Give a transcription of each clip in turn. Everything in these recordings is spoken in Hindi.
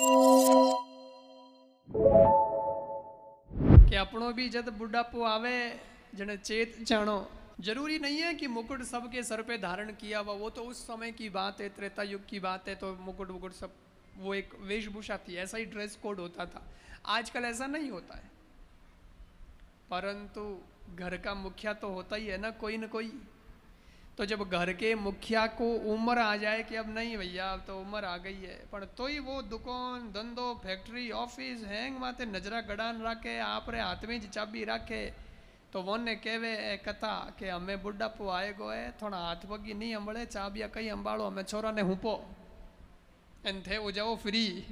कि अपनों भी जब बुढ़ापो आवे जने चेत जानो। जरूरी नहीं है कि मुकुट सबके सर पे धारण किया हुआ, वो तो उस समय की बात है, त्रेता युग की बात है, तो मुकुट वुकुट सब वो एक वेशभूषा थी, ऐसा ही ड्रेस कोड होता था। आजकल ऐसा नहीं होता है, परंतु घर का मुखिया तो होता ही है ना कोई। तो जब घर के मुखिया को उम्र आ जाए कि अब नहीं भैया अब तो उम्र आ गई है, पर तो ही वो दुकान धंधो फैक्ट्री ऑफिस हैंग माते नजरा गड़ान राखे, आप रे हाथ में चाबी राखे, तो वो ने कहवे कथा कि हमें बुढ़ापो आएगो है, थोड़ा हाथ पगी नहीं अंबड़े, चाबिया कई अंबाड़ो, हमें छोरा ने हुपो एन थे वो जाओ फ्री।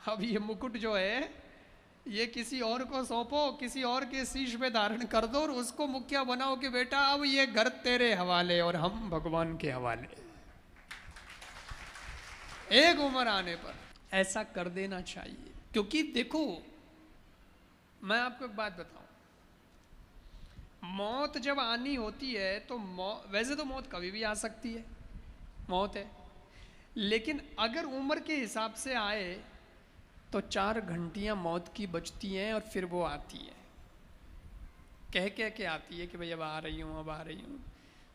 अब ये मुकुट जो है ये किसी और को सौंपो, किसी और के शीश पे धारण कर दो और उसको मुखिया बनाओ कि बेटा अब ये घर तेरे हवाले और हम भगवान के हवाले। एक उम्र आने पर ऐसा कर देना चाहिए। क्योंकि देखो मैं आपको एक बात बताऊं, मौत जब आनी होती है तो वैसे तो मौत कभी भी आ सकती है, मौत है, लेकिन अगर उम्र के हिसाब से आए तो 4 घंटियां मौत की बचती हैं और फिर वो आती है, कह के आती है कि भाई अब आ रही हूँ अब आ रही हूँ।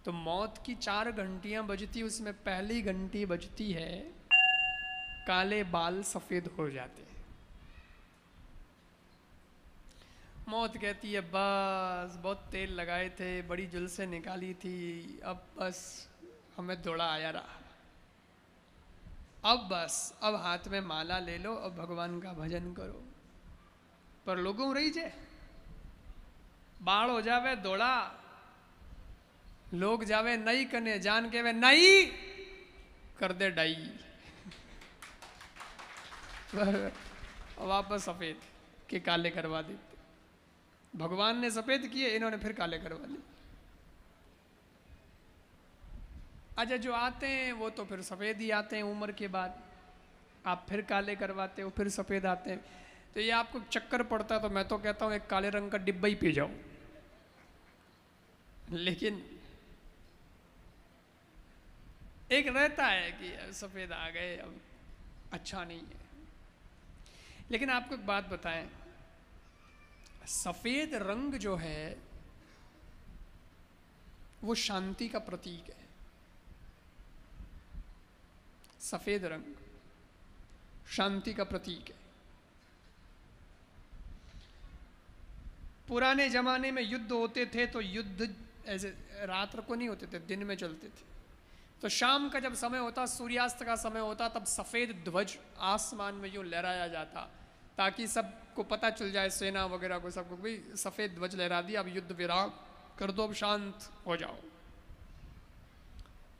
तो मौत की 4 घंटियां बजती, उसमें पहली घंटी बजती है काले बाल सफेद हो जाते हैं। मौत कहती है बस बहुत तेल लगाए थे, बड़ी जुल्से निकाली थी, अब बस हमें दौड़ा आया रहा, अब बस अब हाथ में माला ले लो, अब भगवान का भजन करो। पर लोगों रही जे बाढ़ हो जावे दौड़ा, लोग जावे नई कने, जान के वे नई कर दे डाई वापस सफेद के काले करवा देते। भगवान ने सफेद किए, इन्होंने फिर काले करवा लिए। अच्छा जो आते हैं वो तो फिर सफ़ेद ही आते हैं उम्र के बाद, आप फिर काले करवाते हो फिर सफ़ेद आते हैं। तो ये आपको चक्कर पड़ता है तो मैं तो कहता हूँ एक काले रंग का डिब्बा ही पी जाओ, लेकिन एक रहता है कि सफ़ेद आ गए अब अच्छा नहीं है। लेकिन आपको एक बात बताएं, सफ़ेद रंग जो है वो शांति का प्रतीक है। सफेद रंग शांति का प्रतीक है। पुराने जमाने में युद्ध होते थे तो युद्ध ऐसे रात को नहीं होते थे, दिन में चलते थे। तो शाम का जब समय होता, सूर्यास्त का समय होता, तब सफेद ध्वज आसमान में यूं लहराया जाता ताकि सबको पता चल जाए, सेना वगैरह को, सबको भी सफेद ध्वज लहरा दिया, अब युद्ध विराम कर दो, अब शांत हो जाओ।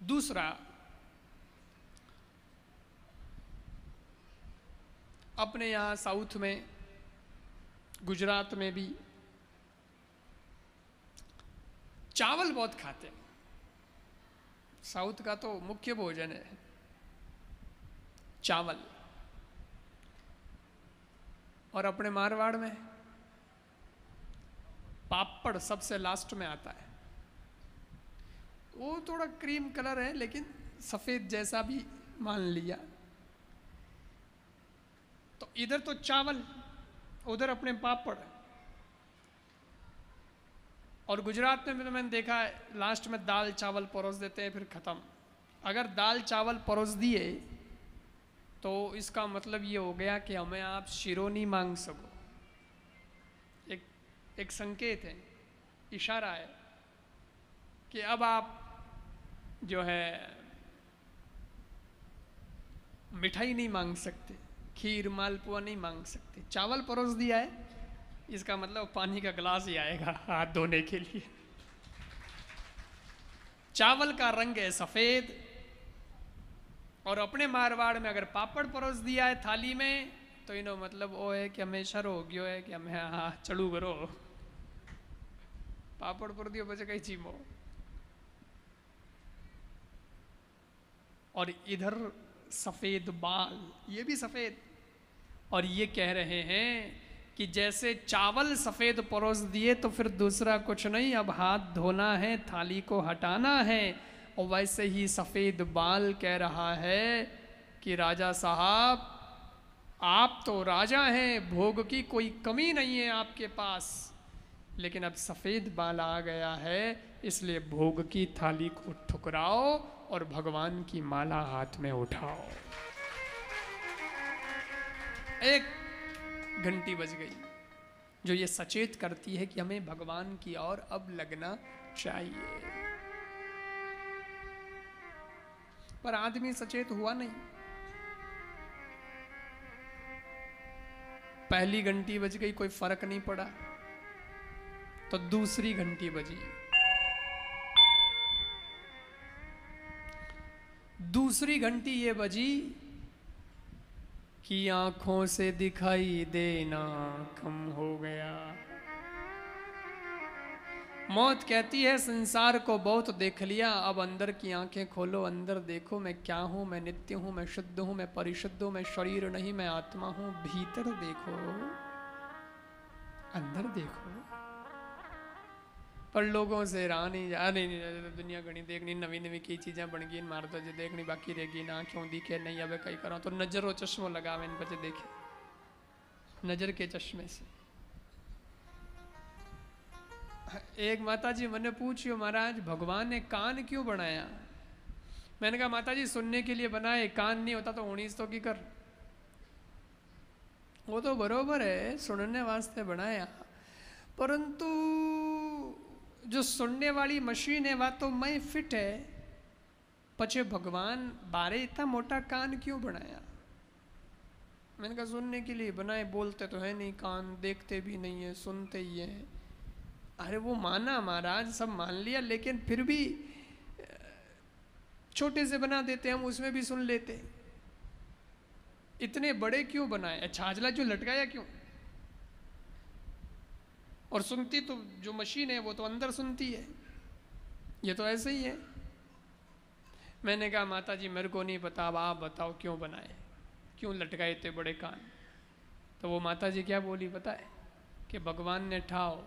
दूसरा, अपने यहाँ साउथ में गुजरात में भी चावल बहुत खाते हैं, साउथ का तो मुख्य भोजन है चावल। और अपने मारवाड़ में पापड़ सबसे लास्ट में आता है, वो थोड़ा क्रीम कलर है लेकिन सफेद जैसा भी मान लिया। तो इधर तो चावल, उधर अपने पापड़। और गुजरात में भी तो मैंने देखा है लास्ट में दाल चावल परोस देते हैं, फिर खत्म। अगर दाल चावल परोस दिए तो इसका मतलब ये हो गया कि हमें आप शिरोनी मांग सको। एक संकेत है, इशारा है कि अब आप जो है मिठाई नहीं मांग सकते, खीर मालपुआ नहीं मांग सकते। चावल परोस दिया है, इसका मतलब पानी का गिलास ही आएगा हाथ धोने के लिए। चावल का रंग है सफेद। और अपने मारवाड़ में अगर पापड़ परोस दिया है थाली में तो इनो मतलब वो है कि हमें शर हो गयो है कि हमें हाँ चलू करो, पापड़ पर दियो बचे कहीं चीमो। और इधर सफेद बाल, ये भी सफेद। और ये कह रहे हैं कि जैसे चावल सफेद परोस दिए तो फिर दूसरा कुछ नहीं, अब हाथ धोना है, थाली को हटाना है। और वैसे ही सफेद बाल कह रहा है कि राजा साहब आप तो राजा हैं, भोग की कोई कमी नहीं है आपके पास, लेकिन अब सफेद बाल आ गया है, इसलिए भोग की थाली को ठुकराओ और भगवान की माला हाथ में उठाओ। एक घंटी बज गई जो ये सचेत करती है कि हमें भगवान की ओर अब लगना चाहिए। पर आदमी सचेत हुआ नहीं। पहली घंटी बज गई, कोई फर्क नहीं पड़ा, तो दूसरी घंटी बजी। दूसरी घंटी ये बजी कि आंखों से दिखाई देना कम हो गया। मौत कहती है संसार को बहुत देख लिया, अब अंदर की आंखें खोलो, अंदर देखो मैं क्या हूं, मैं नित्य हूं, मैं शुद्ध हूं, मैं परिशुद्ध हूं, मैं शरीर नहीं मैं आत्मा हूं। भीतर देखो, अंदर देखो। पर लोगों से रहा नहीं जा नहीं, दुनिया घनी देखनी, नवी नवी की चीज़ें बन गई, मार तो जो देखनी बाकी रहेगी ना, क्यों दिखे नहीं, अब कई करो तो नजर और चश्मो लगावे इन बच्चे देखे, नजर के चश्मे से। एक माता जी मैंने पूछियो, महाराज भगवान ने कान क्यों बनाया? मैंने कहा माता जी सुनने के लिए बनाए, कान नहीं होता तो 19 तो की कर। वो तो बरोबर है, सुनने वास्ते बनाया, परंतु जो सुनने वाली मशीन है वह तो मैं फिट है, पचे भगवान बारे इतना मोटा कान क्यों बनाया? मैंने कहा सुनने के लिए बनाए, बोलते तो है नहीं कान, देखते भी नहीं है, सुनते ही है। अरे वो माना महाराज, सब मान लिया, लेकिन फिर भी छोटे से बना देते हम, उसमें भी सुन लेते। इतने बड़े क्यों बनाए? छाजला जो लटकाया क्यों? और सुनती तो जो मशीन है वो तो अंदर सुनती है, ये तो ऐसे ही है। मैंने कहा माता जी मेरे को नहीं पता, अब आप बताओ क्यों बनाए, क्यों लटकाए इतने बड़े कान? तो वो माता जी क्या बोली पता है? कि भगवान ने ठाओ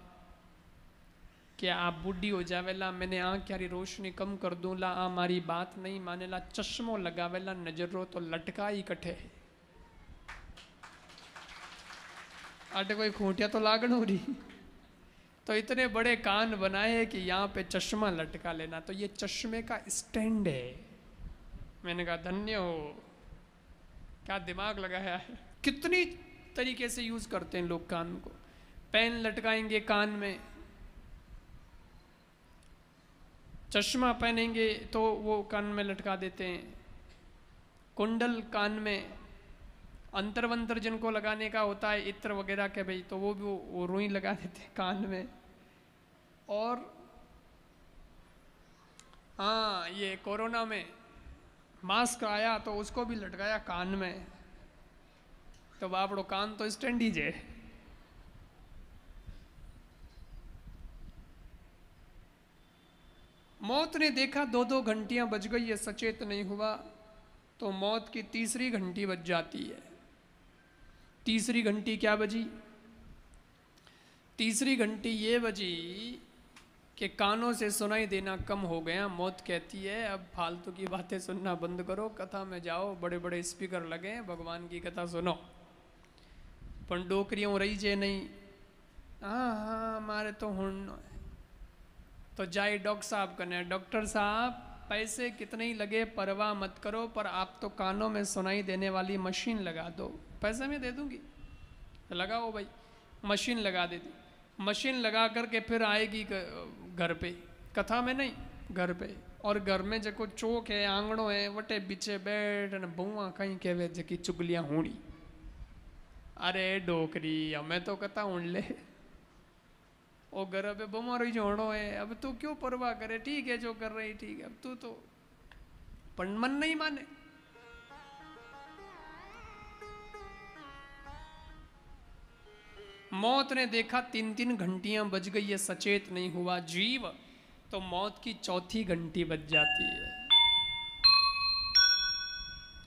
कि आप बुढ़ी हो जावेला, मैंने आँख यारी रोशनी कम कर दूंला, आ मारी बात नहीं मानेला, चश्मो लगावेला, नजरो तो लटका ही कठे है। आटे कोई खूंटिया तो लागण हो रही, तो इतने बड़े कान बनाए कि यहाँ पे चश्मा लटका लेना, तो ये चश्मे का स्टैंड है। मैंने कहा धन्य हो, क्या दिमाग लगाया है। कितनी तरीके से यूज करते हैं लोग कान को। पेन लटकाएंगे कान में, चश्मा पहनेंगे तो वो कान में लटका देते हैं, कुंडल कान में, अंतर वंतर जिनको लगाने का होता है इत्र वगैरह के भाई, तो वो रुई लगा देते हैं कान में। और हाँ, ये कोरोना में मास्क आया तो उसको भी लटकाया कान में, तो बापड़ो कान तो स्टैंड ही जे। मौत ने देखा 2-2 घंटियां बज गई, ये सचेत नहीं हुआ, तो मौत की तीसरी घंटी बज जाती है। तीसरी घंटी क्या बजी? तीसरी घंटी ये बजी कि कानों से सुनाई देना कम हो गया। मौत कहती है अब फालतू की बातें सुनना बंद करो, कथा में जाओ, बड़े बड़े स्पीकर लगे, भगवान की कथा सुनो। पण डोकरियों रही जे नहीं, हाँ हाँ हमारे तो हुण, तो जाए डॉक्टर साहब कने, डॉक्टर साहब पैसे कितने ही लगे परवाह मत करो, पर आप तो कानों में सुनाई देने वाली मशीन लगा दो। पैसे मैं दे दूंगी, लगाओ भाई। मशीन लगा देती, मशीन लगा करके फिर आएगी घर पे, कथा में नहीं, घर पे। और घर में जो चौक है, आंगणो है, वटे बीचे बैठ ने बुआ कहीं कहवे जकी चुगलियां होनी। अरे डोकरी हमें तो कथा उड़ ले, वो घर पे बीमारी जो होनो है, अब तू क्यों परवाह करे, ठीक है जो कर रही ठीक है, अब तू तो पर मन नहीं माने। मौत ने देखा 3-3 घंटियां बज गई, ये सचेत नहीं हुआ जीव, तो मौत की चौथी घंटी बज जाती है।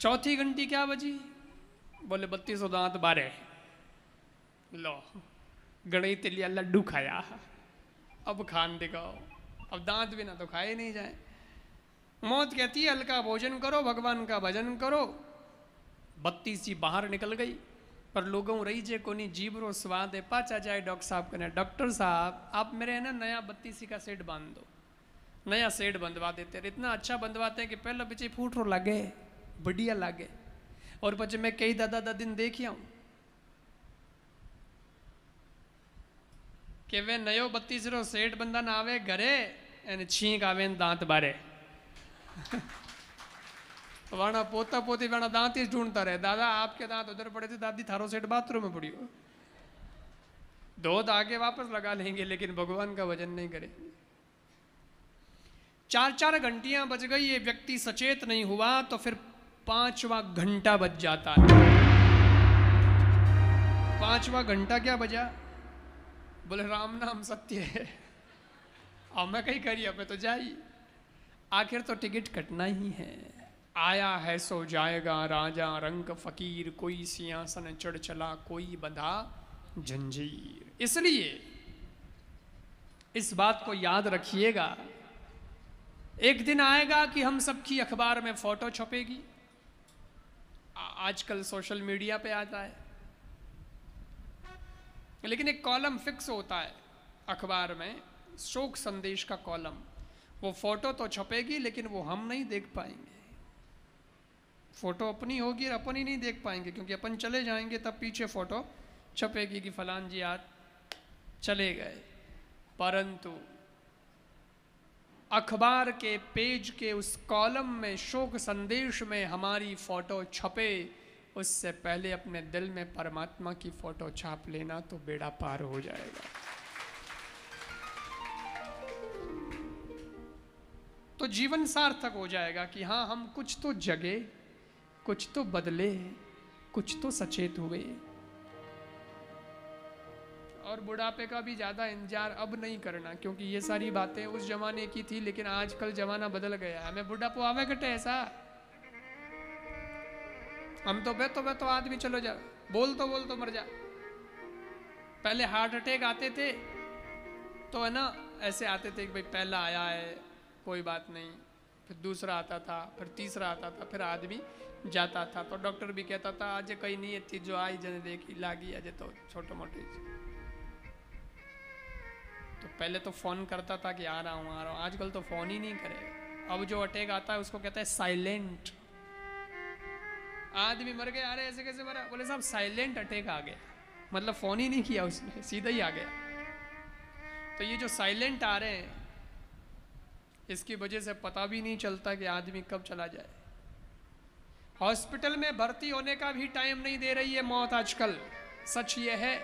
चौथी घंटी क्या बजी? बोले 3200 दांत बारे, लो गणई तिलिया लड्डू खाया, अब खान दिखाओ, अब दांत बिना तो खाए नहीं जाए। मौत कहती है हल्का भोजन करो, भगवान का भजन करो, बत्ती सी बाहर निकल गई, पर लोगों रही जे को नहीं जीवरो स्वाद है पाचा जाए डॉक्टर साहब कहने, डॉक्टर साहब आप मेरे है ना नया बत्ती सी का सेट बांध दो। नया सेट बंधवा देते, इतना अच्छा बंधवाते हैं कि पहले पीछे फूटरो लगे, बढ़िया लगे। और पचे मैं कई दादा दादी ने देखिया हूं कि वे नयो 32 सेठ बंदा ना आवे घरे एने छींक आवे दांत बारे वाणा पोता पोती वाणा दांत ही ढूंढता रहे, दादा आपके दांत उधर पड़े थे, दादी थारो सेठ बाथरूम में पड़ी हो। दूध आगे वापस लगा लेंगे लेकिन भगवान का वजन नहीं करेंगे। 4-4 घंटियां बज गई, ये व्यक्ति सचेत नहीं हुआ तो फिर 5वां घंटा बज जाता है। 5वां घंटा क्या बजा? बोले राम नाम सत्य है, अब मैं कहीं करी अब तो जाई, आखिर तो टिकट कटना ही है। आया है सो जाएगा राजा रंग फकीर, कोई सिंहासन चढ़ चला कोई बंधा जंजीर। इसलिए इस बात को याद रखिएगा, एक दिन आएगा कि हम सबकी अखबार में फोटो छपेगी। आजकल सोशल मीडिया पे आता है, लेकिन एक कॉलम फिक्स होता है अखबार में, शोक संदेश का कॉलम। वो फोटो तो छपेगी लेकिन वो हम नहीं देख पाएंगे। फोटो अपनी होगी और अपन ही नहीं देख पाएंगे, क्योंकि अपन चले जाएंगे तब पीछे फोटो छपेगी कि फलान जी आज चले गए। परंतु अखबार के पेज के उस कॉलम में, शोक संदेश में हमारी फोटो छपे, उससे पहले अपने दिल में परमात्मा की फोटो छाप लेना तो बेड़ा पार हो जाएगा। तो जीवन सार्थक हो जाएगा कि हाँ हम कुछ तो जगे, कुछ तो बदले, कुछ तो सचेत हुए। और बुढ़ापे का भी ज्यादा इंतजार अब नहीं करना, क्योंकि ये सारी बातें उस जमाने की थी, लेकिन आजकल जमाना बदल गया। हमें बुढ़ापो आवे कटे ऐसा, हम तो बेतो आदमी चलो जा, बोल तो मर जा। पहले हार्ट अटैक आते थे तो है ना ऐसे आते थे कि भाई पहला आया है कोई बात नहीं, फिर दूसरा आता था, फिर तीसरा आता था, फिर आदमी जाता था तो डॉक्टर भी कहता था आज कहीं नहीं थी जो आई जने देखी लागी अजय तो छोटे मोटे। तो पहले तो फोन करता था कि आ रहा हूँ, आजकल तो फोन ही नहीं करे। अब जो अटैक आता है उसको कहता है साइलेंट। आदमी मर गया, अरे ऐसे कैसे मरा? बोले साहब साइलेंट अटैक आ गया, मतलब फोन ही नहीं किया उसने, सीधा ही आ गया। तो ये जो साइलेंट आ रहे हैं इसकी वजह से पता भी नहीं चलता कि आदमी कब चला जाए। हॉस्पिटल में भर्ती होने का भी टाइम नहीं दे रही है मौत आजकल। सच ये है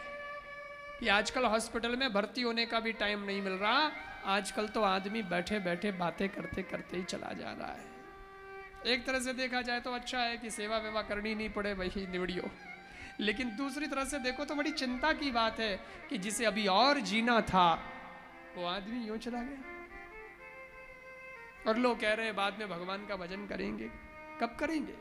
कि आजकल हॉस्पिटल में भर्ती होने का भी टाइम नहीं मिल रहा। आजकल तो आदमी बैठे बैठे बातें करते करते ही चला जा रहा है। एक तरह से देखा जाए तो अच्छा है कि सेवा वेवा करनी नहीं पड़े, वही निवड़ियो। लेकिन दूसरी तरह से देखो तो बड़ी चिंता की बात है कि जिसे अभी और जीना था वो आदमी यूं चला गया। और लोग कह रहे हैं बाद में भगवान का भजन करेंगे। कब करेंगे?